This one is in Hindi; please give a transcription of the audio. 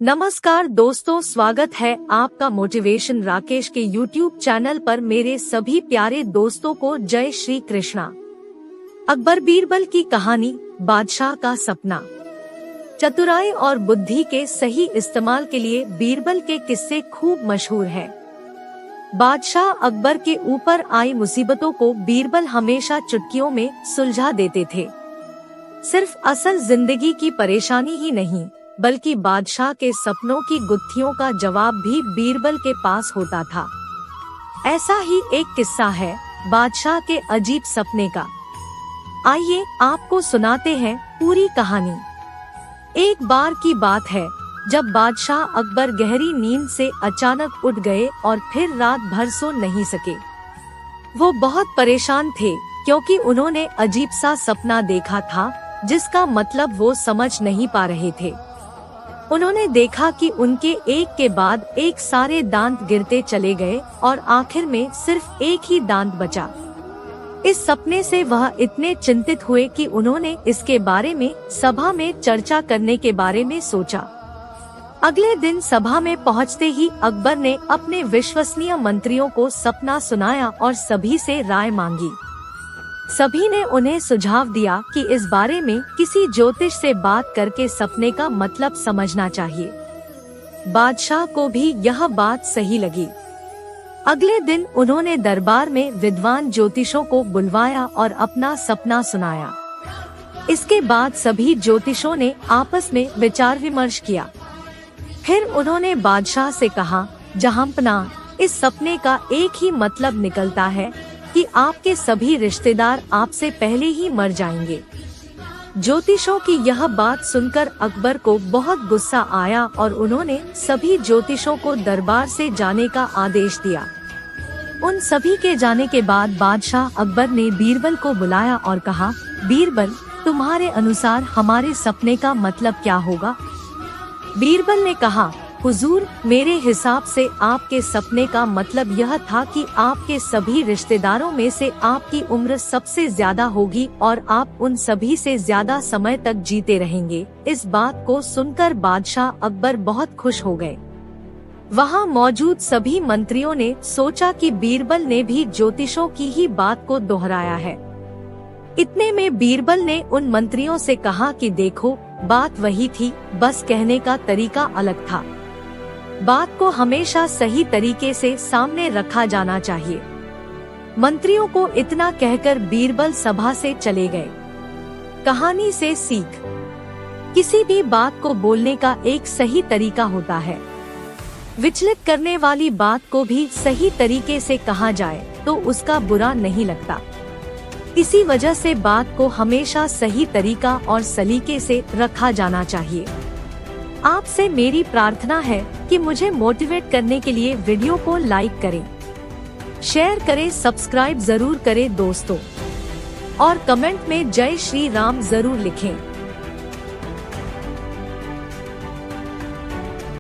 नमस्कार दोस्तों, स्वागत है आपका मोटिवेशन राकेश के YouTube चैनल पर। मेरे सभी प्यारे दोस्तों को जय श्री कृष्णा। अकबर बीरबल की कहानी, बादशाह का सपना। चतुराई और बुद्धि के सही इस्तेमाल के लिए बीरबल के किस्से खूब मशहूर हैं। बादशाह अकबर के ऊपर आई मुसीबतों को बीरबल हमेशा चुटकियों में सुलझा देते थे। सिर्फ असल जिंदगी की परेशानी ही नहीं, बल्कि बादशाह के सपनों की गुत्थियों का जवाब भी बीरबल के पास होता था। ऐसा ही एक किस्सा है बादशाह के अजीब सपने का। आइए आपको सुनाते हैं पूरी कहानी। एक बार की बात है जब बादशाह अकबर गहरी नींद से अचानक उठ गए और फिर रात भर सो नहीं सके। वो बहुत परेशान थे क्योंकि उन्होंने अजीब सा सपना देखा था जिसका मतलब वो समझ नहीं पा रहे थे। उन्होंने देखा कि उनके एक के बाद एक सारे दांत गिरते चले गए और आखिर में सिर्फ एक ही दांत बचा। इस सपने से वह इतने चिंतित हुए कि उन्होंने इसके बारे में सभा में चर्चा करने के बारे में सोचा। अगले दिन सभा में पहुंचते ही अकबर ने अपने विश्वसनीय मंत्रियों को सपना सुनाया और सभी से राय मांगी। सभी ने उन्हें सुझाव दिया कि इस बारे में किसी ज्योतिष से बात करके सपने का मतलब समझना चाहिए। बादशाह को भी यह बात सही लगी। अगले दिन उन्होंने दरबार में विद्वान ज्योतिषों को बुलवाया और अपना सपना सुनाया। इसके बाद सभी ज्योतिषों ने आपस में विचार विमर्श किया। फिर उन्होंने बादशाह से कहा, जहांपना, इस सपने का एक ही मतलब निकलता है कि आपके सभी रिश्तेदार आपसे पहले ही मर जाएंगे। ज्योतिषों की यह बात सुनकर अकबर को बहुत गुस्सा आया और उन्होंने सभी ज्योतिषों को दरबार से जाने का आदेश दिया। उन सभी के जाने के बाद बादशाह अकबर ने बीरबल को बुलाया और कहा, बीरबल, तुम्हारे अनुसार हमारे सपने का मतलब क्या होगा? बीरबल ने कहा, हुजूर, मेरे हिसाब से आपके सपने का मतलब यह था कि आपके सभी रिश्तेदारों में से आपकी उम्र सबसे ज्यादा होगी और आप उन सभी से ज्यादा समय तक जीते रहेंगे। इस बात को सुनकर बादशाह अकबर बहुत खुश हो गए। वहाँ मौजूद सभी मंत्रियों ने सोचा कि बीरबल ने भी ज्योतिषों की ही बात को दोहराया है। इतने में बीरबल ने उन मंत्रियों से कहा कि देखो, बात वही थी, बस कहने का तरीका अलग था। बात को हमेशा सही तरीके से सामने रखा जाना चाहिए। मंत्रियों को इतना कहकर बीरबल सभा से चले गए। कहानी से सीख, किसी भी बात को बोलने का एक सही तरीका होता है। विचलित करने वाली बात को भी सही तरीके से कहा जाए तो उसका बुरा नहीं लगता। इसी वजह से बात को हमेशा सही तरीका और सलीके से रखा जाना चाहिए। आपसे मेरी प्रार्थना है कि मुझे मोटिवेट करने के लिए वीडियो को लाइक करें, शेयर करें, सब्सक्राइब जरूर करें दोस्तों, और कमेंट में जय श्री राम जरूर लिखें।